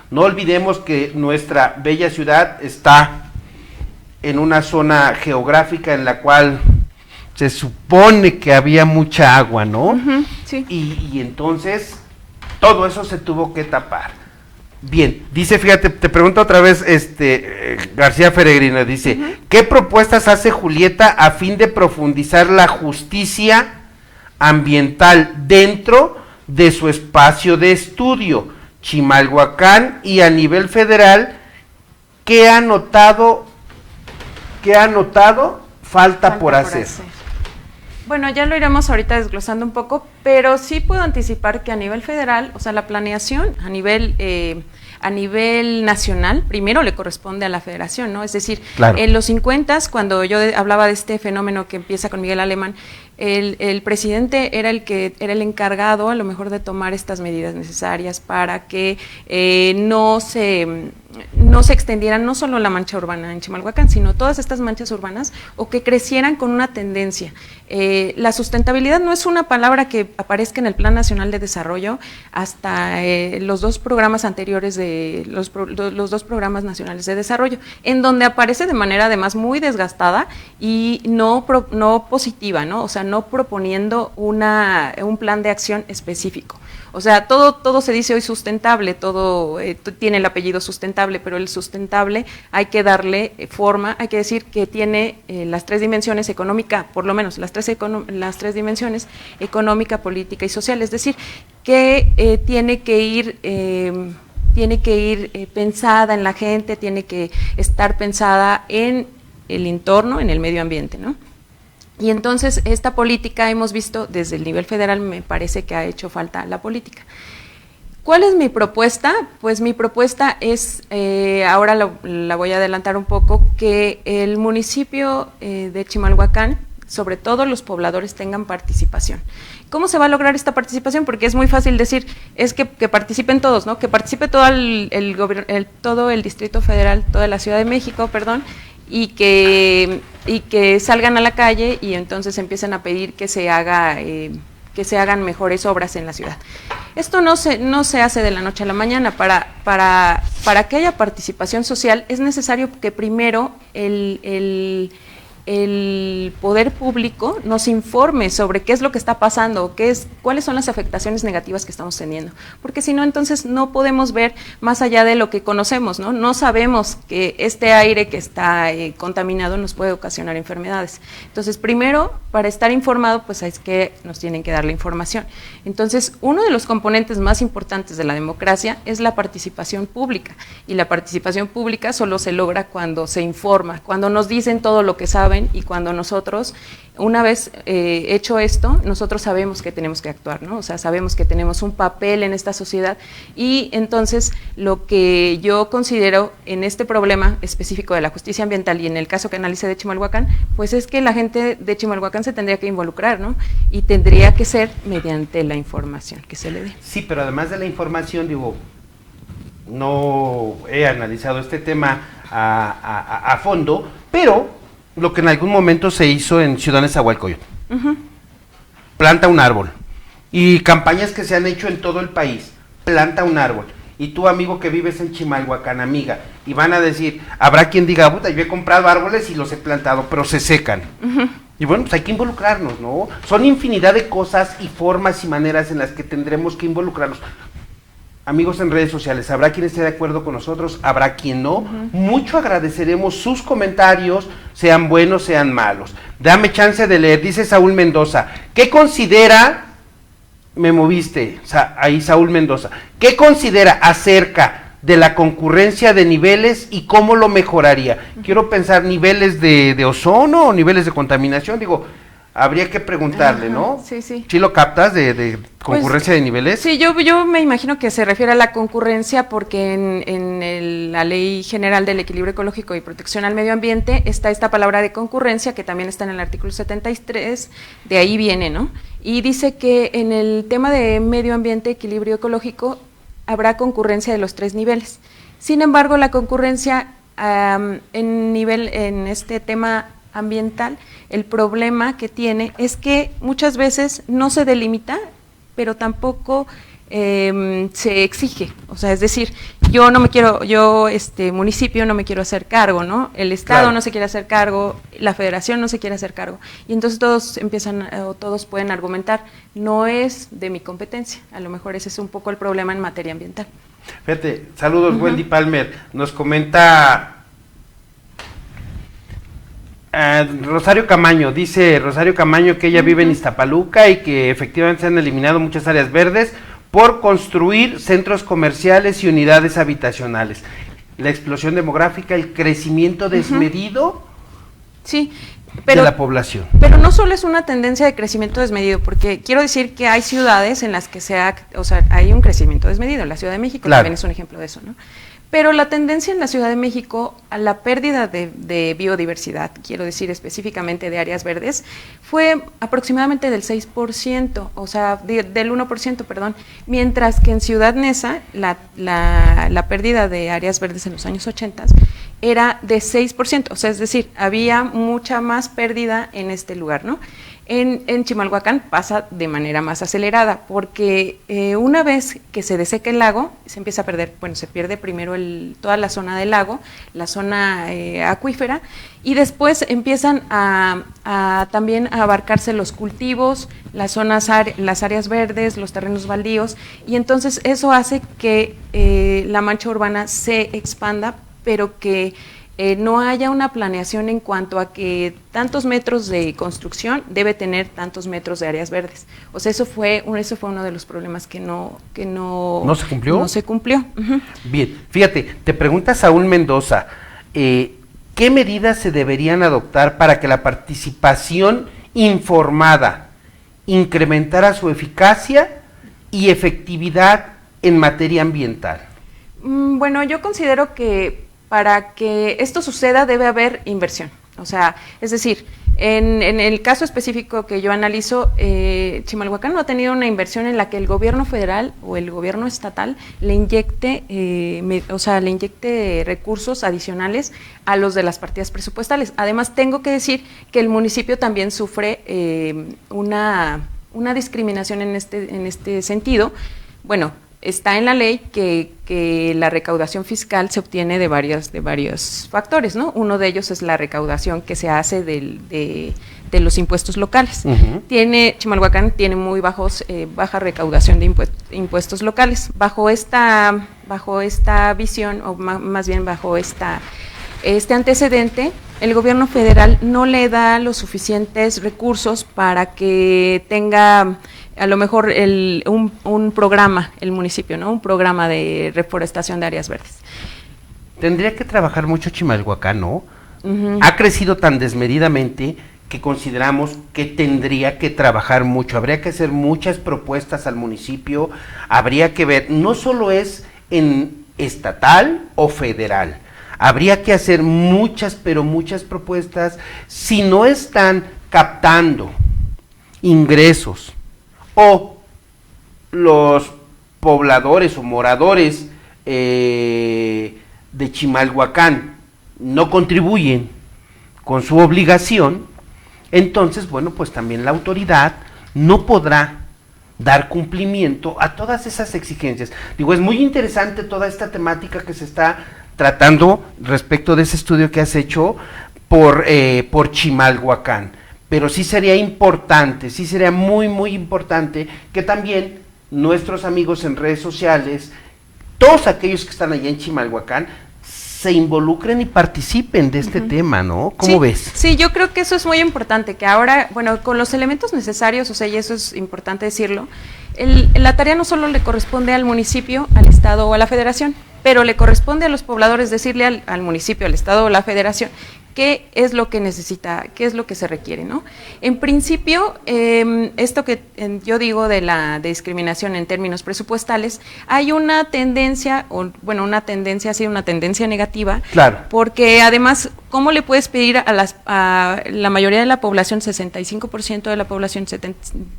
No olvidemos que nuestra bella ciudad está en una zona geográfica en la cual se supone que había mucha agua, ¿no? Sí. Y entonces todo eso se tuvo que tapar. Bien, dice, fíjate, te pregunto otra vez, García Feregrino, dice, ¿qué propuestas hace Julieta a fin de profundizar la justicia ambiental dentro de su espacio de estudio, Chimalhuacán, y a nivel federal? ¿Qué ha notado falta por hacer? Bueno, ya lo iremos ahorita desglosando un poco, pero sí puedo anticipar que a nivel federal, o sea, la planeación a nivel a nivel nacional, primero le corresponde a la federación, ¿no? Es decir, claro, en los 50, cuando yo hablaba de este fenómeno que empieza con Miguel Alemán, el presidente era el encargado a lo mejor de tomar estas medidas necesarias para que no se extendieran no solo la mancha urbana en Chimalhuacán, sino todas estas manchas urbanas, o que crecieran con una tendencia. La sustentabilidad no es una palabra que aparezca en el Plan Nacional de Desarrollo hasta los dos programas anteriores de los dos programas nacionales de desarrollo, en donde aparece de manera además muy desgastada y no positiva, ¿no? O sea, no proponiendo un plan de acción específico. O sea, todo se dice hoy sustentable, todo tiene el apellido sustentable, pero el sustentable hay que darle forma, hay que decir que tiene las tres dimensiones económica, por lo menos las tres dimensiones económica, política y social, es decir, que tiene que ir pensada en la gente, tiene que estar pensada en el entorno, en el medio ambiente, ¿no? Y entonces esta política hemos visto desde el nivel federal, me parece que ha hecho falta la política. ¿Cuál es mi propuesta? Pues mi propuesta es, ahora la voy a adelantar un poco, que el municipio de Chimalhuacán, sobre todo los pobladores, tengan participación. ¿Cómo se va a lograr esta participación? Porque es muy fácil decir, es que participen todos, ¿no? Que participe todo todo el Distrito Federal, toda la Ciudad de México, perdón, y que salgan a la calle y entonces empiecen a pedir que se hagan mejores obras en la ciudad. Esto no se hace de la noche a la mañana. Para que haya participación social es necesario que primero el poder público nos informe sobre qué es lo que está pasando, cuáles son las afectaciones negativas que estamos teniendo, porque si no, entonces no podemos ver más allá de lo que conocemos, ¿no? No sabemos que este aire que está contaminado nos puede ocasionar enfermedades. Entonces, primero, para estar informado, pues es que nos tienen que dar la información. Entonces, uno de los componentes más importantes de la democracia es la participación pública, y la participación pública solo se logra cuando se informa, cuando nos dicen todo lo que saben, y cuando nosotros, una vez hecho esto, nosotros sabemos que tenemos que actuar, ¿no? O sea, sabemos que tenemos un papel en esta sociedad, y entonces lo que yo considero en este problema específico de la justicia ambiental y en el caso que analicé de Chimalhuacán, pues es que la gente de Chimalhuacán se tendría que involucrar, ¿no? Y tendría que ser mediante la información que se le dé. Sí, pero además de la información, digo, no he analizado este tema a fondo, pero lo que en algún momento se hizo en Ciudad Nezahualcóyotl, planta un árbol, y campañas que se han hecho en todo el país, planta un árbol, y tú, amigo que vives en Chimalhuacán, amiga, y van a decir, habrá quien diga, puta, yo he comprado árboles y los he plantado, pero se secan. Y bueno, pues hay que involucrarnos, ¿no? Son infinidad de cosas y formas y maneras en las que tendremos que involucrarnos. Amigos en redes sociales, habrá quien esté de acuerdo con nosotros, habrá quien no. Mucho agradeceremos sus comentarios, sean buenos, sean malos. Dame chance de leer, dice Saúl Mendoza. ¿Qué considera, me moviste, ahí Saúl Mendoza, qué considera acerca de la concurrencia de niveles y cómo lo mejoraría? Quiero pensar, niveles de ozono o niveles de contaminación, digo, habría que preguntarle, ¿no? Sí, sí. ¿Sí lo captas de concurrencia de niveles? Sí, yo me imagino que se refiere a la concurrencia porque en la Ley General del Equilibrio Ecológico y Protección al Medio Ambiente está esta palabra de concurrencia, que también está en el artículo 73, de ahí viene, ¿no? Y dice que en el tema de medio ambiente, equilibrio ecológico, habrá concurrencia de los 3 niveles. Sin embargo, la concurrencia en este tema ambiental, el problema que tiene es que muchas veces no se delimita, pero tampoco se exige. O sea, es decir, municipio no me quiero hacer cargo, ¿no? El Estado Claro. no se quiere hacer cargo, la Federación no se quiere hacer cargo. Y entonces todos pueden argumentar, no es de mi competencia. A lo mejor ese es un poco el problema en materia ambiental. Fíjate, saludos, Wendy Palmer, nos comenta Rosario Camaño, dice Rosario Camaño que ella vive en Iztapaluca y que efectivamente se han eliminado muchas áreas verdes por construir centros comerciales y unidades habitacionales. La explosión demográfica, el crecimiento desmedido. Sí, de la población. Pero no solo es una tendencia de crecimiento desmedido, porque quiero decir que hay ciudades en las que hay un crecimiento desmedido. La Ciudad de México también es un ejemplo de eso, ¿no? Pero la tendencia en la Ciudad de México a la pérdida de biodiversidad, quiero decir específicamente de áreas verdes, fue aproximadamente del 6%, o sea, del 1%, perdón, mientras que en Ciudad Neza la pérdida de áreas verdes en los años 80 era de 6%, o sea, es decir, había mucha más pérdida en este lugar, ¿no? En Chimalhuacán pasa de manera más acelerada, porque una vez que se deseca el lago, se empieza a perder, bueno, se pierde primero toda la zona del lago, la zona acuífera, y después empiezan también a abarcarse los cultivos, las áreas verdes, los terrenos baldíos, y entonces eso hace que la mancha urbana se expanda, pero que no haya una planeación en cuanto a que tantos metros de construcción debe tener tantos metros de áreas verdes. O sea, eso fue uno de los problemas que no se cumplió. No se cumplió. Uh-huh. Bien, fíjate, te pregunta Saúl Mendoza, ¿qué medidas se deberían adoptar para que la participación informada incrementara su eficacia y efectividad en materia ambiental? Bueno, yo considero que para que esto suceda debe haber inversión. O sea, es decir, en el caso específico que yo analizo, Chimalhuacán no ha tenido una inversión en la que el gobierno federal o el gobierno estatal le inyecte recursos adicionales a los de las partidas presupuestales. Además, tengo que decir que el municipio también sufre una discriminación en este sentido. Bueno, está en la ley que la recaudación fiscal se obtiene de varios factores, ¿no? Uno de ellos es la recaudación que se hace de los impuestos locales. Uh-huh. Chimalhuacán tiene muy baja recaudación de impuestos locales. Bajo esta visión, o más bien bajo este antecedente, el gobierno federal no le da los suficientes recursos para que tenga a lo mejor un programa, el municipio, ¿no? Un programa de reforestación de áreas verdes. Tendría que trabajar mucho Chimalhuacán, ¿no? Uh-huh. Ha crecido tan desmedidamente que consideramos que tendría que trabajar mucho. Habría que hacer muchas propuestas al municipio, habría que ver, no solo es en estatal o federal, habría que hacer muchas, pero muchas propuestas. Si no están captando ingresos o los pobladores o moradores de Chimalhuacán no contribuyen con su obligación, entonces, bueno, pues también la autoridad no podrá dar cumplimiento a todas esas exigencias. Digo, es muy interesante toda esta temática que se está tratando respecto de ese estudio que has hecho por Chimalhuacán. Pero sí sería importante, sí sería muy, muy importante que también nuestros amigos en redes sociales, todos aquellos que están allá en Chimalhuacán, se involucren y participen de este tema, ¿no? ¿Cómo ves? Sí, yo creo que eso es muy importante, que ahora, bueno, con los elementos necesarios, o sea, y eso es importante decirlo, la tarea no solo le corresponde al municipio, al Estado o a la Federación, pero le corresponde a los pobladores decirle al municipio, al Estado o a la Federación qué es lo que necesita, qué es lo que se requiere, ¿no? En principio, esto que yo digo de la discriminación en términos presupuestales, hay una tendencia, una tendencia negativa, claro, porque además, ¿cómo le puedes pedir a la mayoría de la población, 65% de la población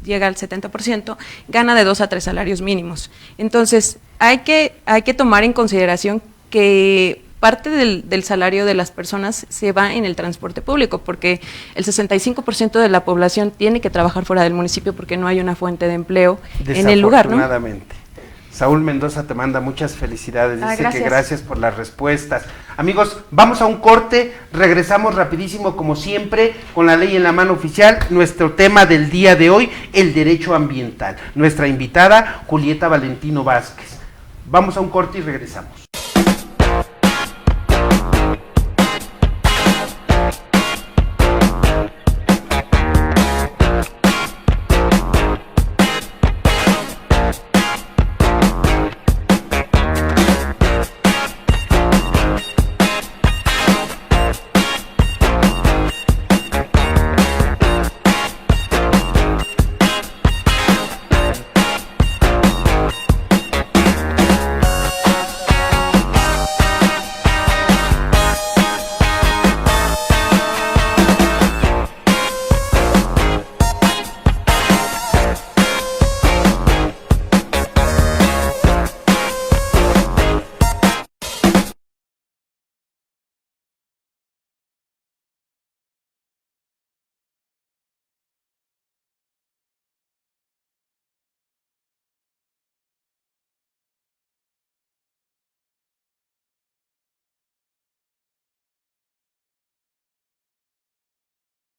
llega al 70%, gana de 2 a 3 salarios mínimos? Entonces, hay que tomar en consideración que parte del salario de las personas se va en el transporte público, porque el 65% de la población tiene que trabajar fuera del municipio porque no hay una fuente de empleo en el lugar, ¿no? Desafortunadamente. Saúl Mendoza te manda muchas felicidades, dice gracias. Que gracias por las respuestas. Amigos, vamos a un corte, regresamos rapidísimo como siempre con La Ley en la Mano Oficial, nuestro tema del día de hoy, el derecho ambiental. Nuestra invitada, Julieta Valentino Vázquez. Vamos a un corte y regresamos.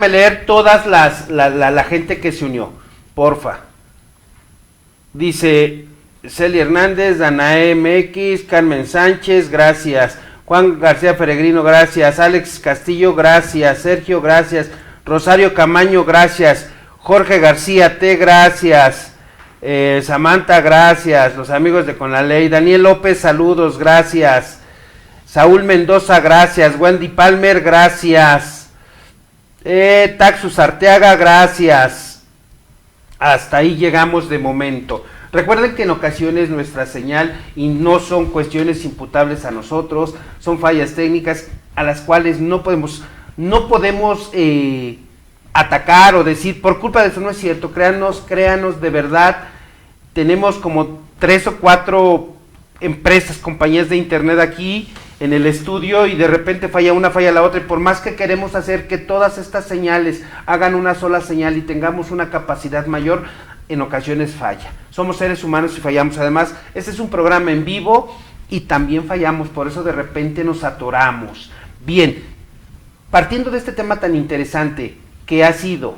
leer todas la gente que se unió, porfa. Dice Celia Hernández, Danae MX, Carmen Sánchez, gracias. Juan García Peregrino, gracias. Alex Castillo, gracias. Sergio, gracias. Rosario Camaño, gracias. Jorge García T, gracias. Samantha, gracias. Los amigos de Con la Ley. Daniel López, saludos, gracias. Saúl Mendoza, gracias. Wendy Palmer, gracias. Taxus Arteaga, gracias. Hasta ahí llegamos de momento. Recuerden que en ocasiones nuestra señal, y no son cuestiones imputables a nosotros, son fallas técnicas a las cuales no podemos atacar o decir, por culpa de eso no es cierto, créanos de verdad, tenemos como 3 o 4 empresas, compañías de internet aquí en el estudio y de repente falla una, falla la otra, y por más que queremos hacer que todas estas señales hagan una sola señal y tengamos una capacidad mayor, en ocasiones falla. Somos seres humanos y fallamos. Además, este es un programa en vivo y también fallamos, por eso de repente nos atoramos. Bien, partiendo de este tema tan interesante que ha sido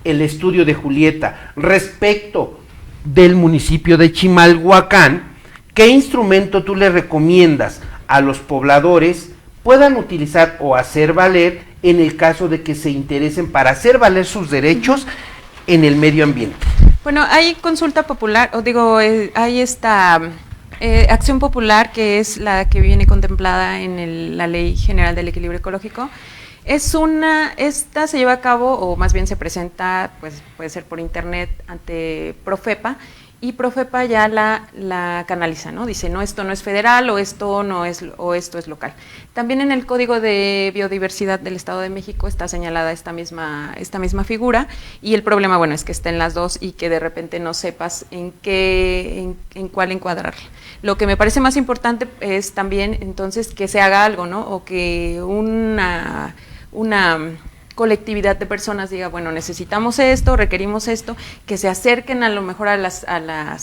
el estudio de Julieta respecto del municipio de Chimalhuacán, ¿qué instrumento tú le recomiendas a los pobladores puedan utilizar o hacer valer en el caso de que se interesen para hacer valer sus derechos en el medio ambiente? Bueno, hay consulta popular, hay esta acción popular que es la que viene contemplada en la Ley General del Equilibrio Ecológico. Esta se lleva a cabo, o más bien se presenta, pues puede ser por internet, ante Profepa, y Profepa ya la canaliza, ¿no? Dice, no, esto no es federal, o esto no es, o esto es local. También en el Código de Biodiversidad del Estado de México está señalada esta misma figura, y el problema, bueno, es que está en las dos y que de repente no sepas en cuál encuadrarla. Lo que me parece más importante es también, entonces, que se haga algo, ¿no? O que una colectividad de personas diga, bueno, necesitamos esto, requerimos esto, que se acerquen a lo mejor a las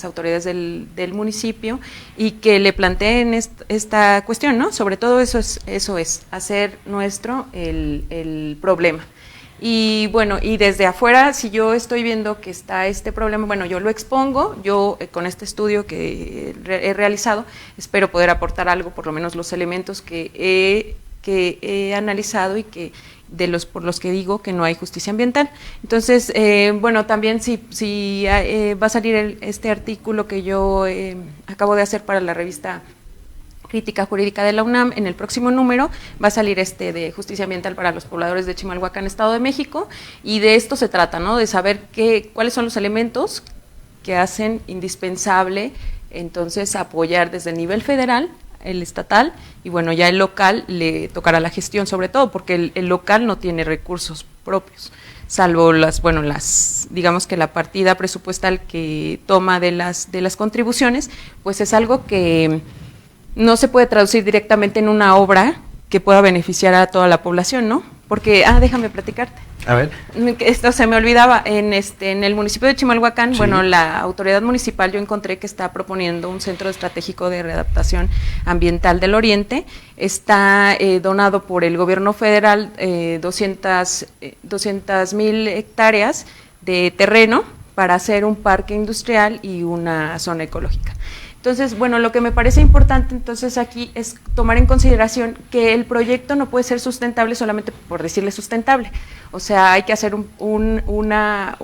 autoridades del municipio y que le planteen esta cuestión, ¿no? Sobre todo eso es hacer nuestro el problema. Y bueno, y desde afuera, si yo estoy viendo que está este problema, bueno, yo lo expongo, yo con este estudio que he realizado, espero poder aportar algo, por lo menos los elementos que he analizado y por los que digo que no hay justicia ambiental. Entonces, bueno, también si va a salir este artículo que yo acabo de hacer para la revista Crítica Jurídica de la UNAM, en el próximo número va a salir de justicia ambiental para los pobladores de Chimalhuacán, Estado de México, y de esto se trata, ¿no? De saber cuáles son los elementos que hacen indispensable, entonces, apoyar desde el nivel federal, el estatal, y bueno, ya el local le tocará la gestión, sobre todo porque el local no tiene recursos propios, salvo digamos que la partida presupuestal que toma de las contribuciones, pues es algo que no se puede traducir directamente en una obra que pueda beneficiar a toda la población, ¿no? Porque, déjame platicarte. A ver. Esto se me olvidaba, en el municipio de Chimalhuacán, sí. Bueno, la autoridad municipal yo encontré que está proponiendo un centro estratégico de readaptación ambiental del Oriente, está donado por el gobierno federal 200,000 hectáreas de terreno para hacer un parque industrial y una zona ecológica. Entonces, bueno, lo que me parece importante entonces aquí es tomar en consideración que el proyecto no puede ser sustentable solamente por decirle sustentable. O sea, hay que hacer una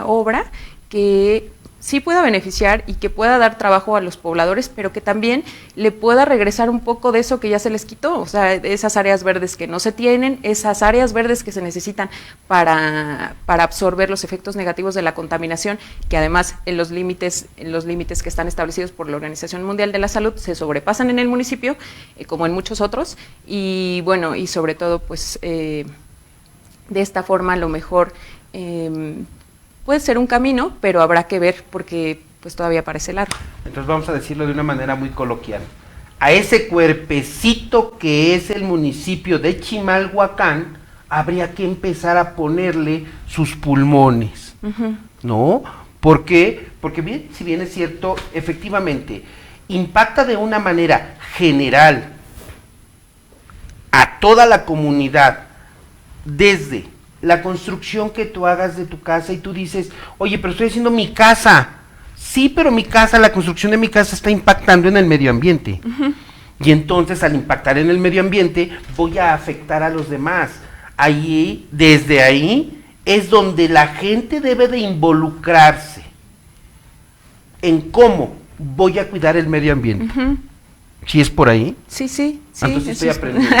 obra que sí pueda beneficiar y que pueda dar trabajo a los pobladores, pero que también le pueda regresar un poco de eso que ya se les quitó, o sea, esas áreas verdes que no se tienen, esas áreas verdes que se necesitan para absorber los efectos negativos de la contaminación, que además en los límites que están establecidos por la Organización Mundial de la Salud se sobrepasan en el municipio, como en muchos otros, y bueno, y sobre todo pues de esta forma a lo mejor puede ser un camino, pero habrá que ver porque pues todavía parece largo. Entonces vamos a decirlo de una manera muy coloquial. A ese cuerpecito que es el municipio de Chimalhuacán, habría que empezar a ponerle sus pulmones, ¿no? ¿Por qué? Porque bien, si bien es cierto, efectivamente, impacta de una manera general a toda la comunidad, desde la construcción que tú hagas de tu casa y tú dices, oye, pero estoy haciendo mi casa. Sí, pero mi casa, la construcción de mi casa está impactando en el medio ambiente. Y entonces al impactar en el medio ambiente voy a afectar a los demás. Ahí, desde ahí, es donde la gente debe de involucrarse en cómo voy a cuidar el medio ambiente. ¿Sí es por ahí? Sí, sí, sí. Entonces estoy aprendiendo.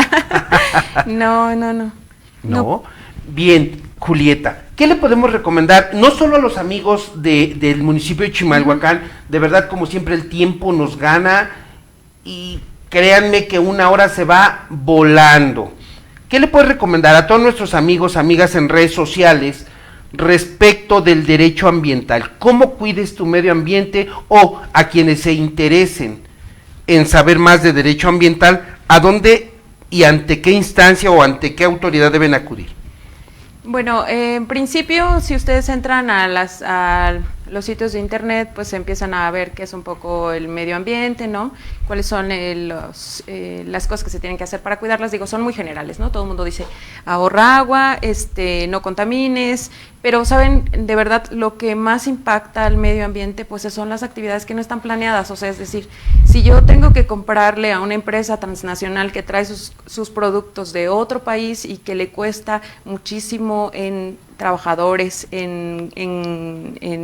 No. Bien, Julieta, ¿qué le podemos recomendar? No solo a los amigos del municipio de Chimalhuacán, de verdad, como siempre, el tiempo nos gana y créanme que una hora se va volando. ¿Qué le puedes recomendar a todos nuestros amigos, amigas en redes sociales respecto del derecho ambiental? ¿Cómo cuides tu medio ambiente? O a quienes se interesen en saber más de derecho ambiental, ¿a dónde y ante qué instancia o ante qué autoridad deben acudir? Bueno, en principio, si ustedes entran a los sitios de internet, pues empiezan a ver qué es un poco el medio ambiente, ¿no? Cuáles son las cosas que se tienen que hacer para cuidarlas. Digo, son muy generales, ¿no? Todo el mundo dice, ahorra agua, no contamines, pero saben, de verdad, lo que más impacta al medio ambiente, pues son las actividades que no están planeadas. O sea, es decir, si yo tengo que comprarle a una empresa transnacional que trae sus productos de otro país y que le cuesta muchísimo en trabajadores, en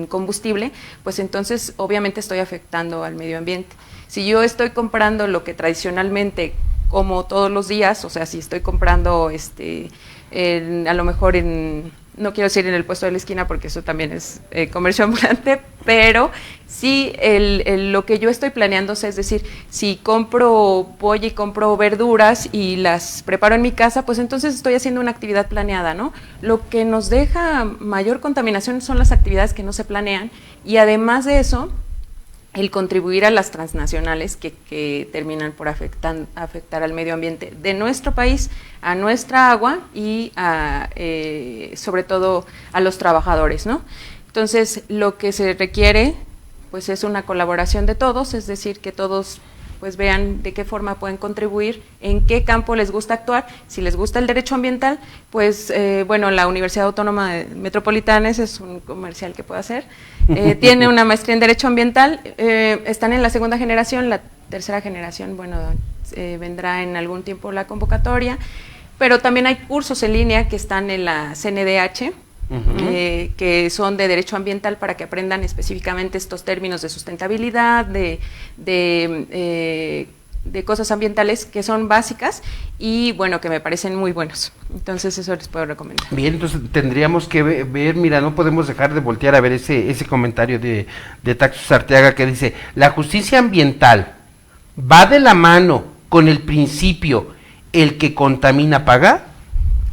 combustible, pues entonces obviamente estoy afectando al medio ambiente. Si yo estoy comprando lo que tradicionalmente como todos los días, o sea, si estoy comprando a lo mejor no quiero decir en el puesto de la esquina porque eso también es comercio ambulante, pero sí lo que yo estoy planeando, es decir, si compro pollo y compro verduras y las preparo en mi casa, pues entonces estoy haciendo una actividad planeada, ¿no? Lo que nos deja mayor contaminación son las actividades que no se planean y además de eso, el contribuir a las transnacionales que terminan por afectar al medio ambiente de nuestro país, a nuestra agua y sobre todo a los trabajadores, ¿no? Entonces, lo que se requiere, pues es una colaboración de todos, es decir, que todos pues vean de qué forma pueden contribuir, en qué campo les gusta actuar. Si les gusta el derecho ambiental, pues bueno, la Universidad Autónoma Metropolitana, ese es un comercial que puedo hacer, tiene una maestría en derecho ambiental, están en la segunda generación, la tercera generación, bueno, vendrá en algún tiempo la convocatoria, pero también hay cursos en línea que están en la CNDH, que son de derecho ambiental para que aprendan específicamente estos términos de sustentabilidad, de cosas ambientales que son básicas y bueno, que me parecen muy buenos. Entonces eso les puedo recomendar. Bien, entonces tendríamos que ver, mira, no podemos dejar de voltear a ver ese comentario de Taxus Arteaga que dice, la justicia ambiental va de la mano con el principio, el que contamina paga.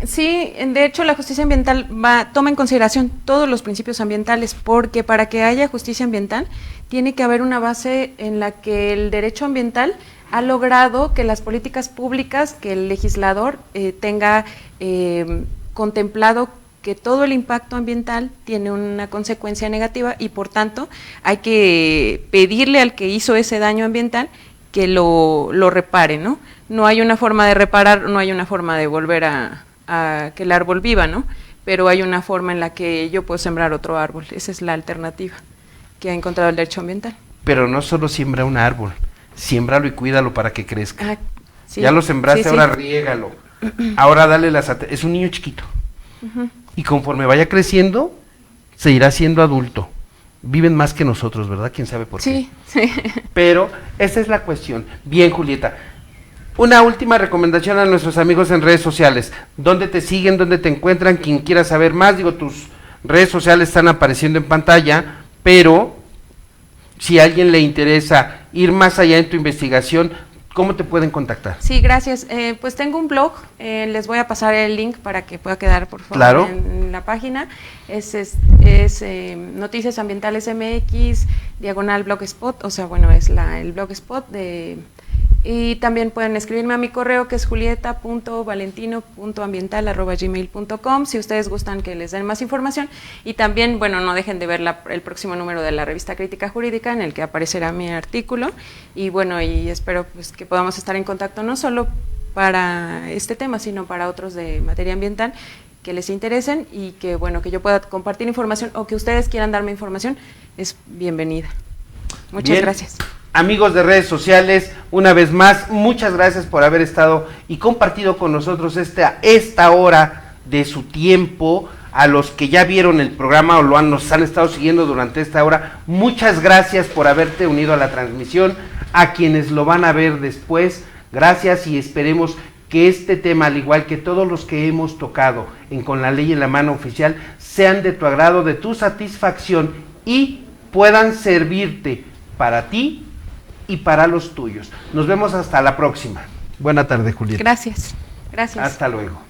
Sí, de hecho la justicia ambiental toma en consideración todos los principios ambientales, porque para que haya justicia ambiental tiene que haber una base en la que el derecho ambiental ha logrado que las políticas públicas, que el legislador tenga contemplado que todo el impacto ambiental tiene una consecuencia negativa y por tanto hay que pedirle al que hizo ese daño ambiental que lo repare, ¿no? No hay una forma de reparar, no hay una forma de volver a que el árbol viva, ¿no? Pero hay una forma en la que yo puedo sembrar otro árbol. Esa es la alternativa que ha encontrado el derecho ambiental. Pero no solo siembra un árbol, siémbralo y cuídalo para que crezca. Sí, ya lo sembraste, sí, ahora sí. riégalo. Ahora dale es un niño chiquito. Y conforme vaya creciendo, se irá siendo adulto. Viven más que nosotros, ¿verdad? ¿Quién sabe por qué? Sí. Pero esa es la cuestión. Bien, Julieta. Una última recomendación a nuestros amigos en redes sociales. ¿Dónde te siguen? ¿Dónde te encuentran? Quien quiera saber más, digo, tus redes sociales están apareciendo en pantalla, pero si a alguien le interesa ir más allá en tu investigación, ¿cómo te pueden contactar? Sí, gracias. Pues tengo un blog, les voy a pasar el link para que pueda quedar, por favor, claro, en la página. Es Noticias Ambientales MX, /blogspot, o sea, bueno, es el blogspot de... Y también pueden escribirme a mi correo que es julieta.valentino.ambiental@gmail.com si ustedes gustan que les den más información. Y también, bueno, no dejen de ver el próximo número de la revista Crítica Jurídica en el que aparecerá mi artículo. Y bueno, y espero pues que podamos estar en contacto no solo para este tema, sino para otros de materia ambiental, que les interesen y que, bueno, que yo pueda compartir información o que ustedes quieran darme información, es bienvenida. Muchas Bien. gracias. Amigos de redes sociales, una vez más, muchas gracias por haber estado y compartido con nosotros esta hora de su tiempo. A los que ya vieron el programa o nos han estado siguiendo durante esta hora, muchas gracias por haberte unido a la transmisión. A quienes lo van a ver después, gracias, y esperemos que este tema, al igual que todos los que hemos tocado en Con la Ley en la Mano Oficial, sean de tu agrado, de tu satisfacción y puedan servirte para ti y para los tuyos. Nos vemos hasta la próxima. Buena tarde, Julieta. Gracias. Gracias. Hasta luego.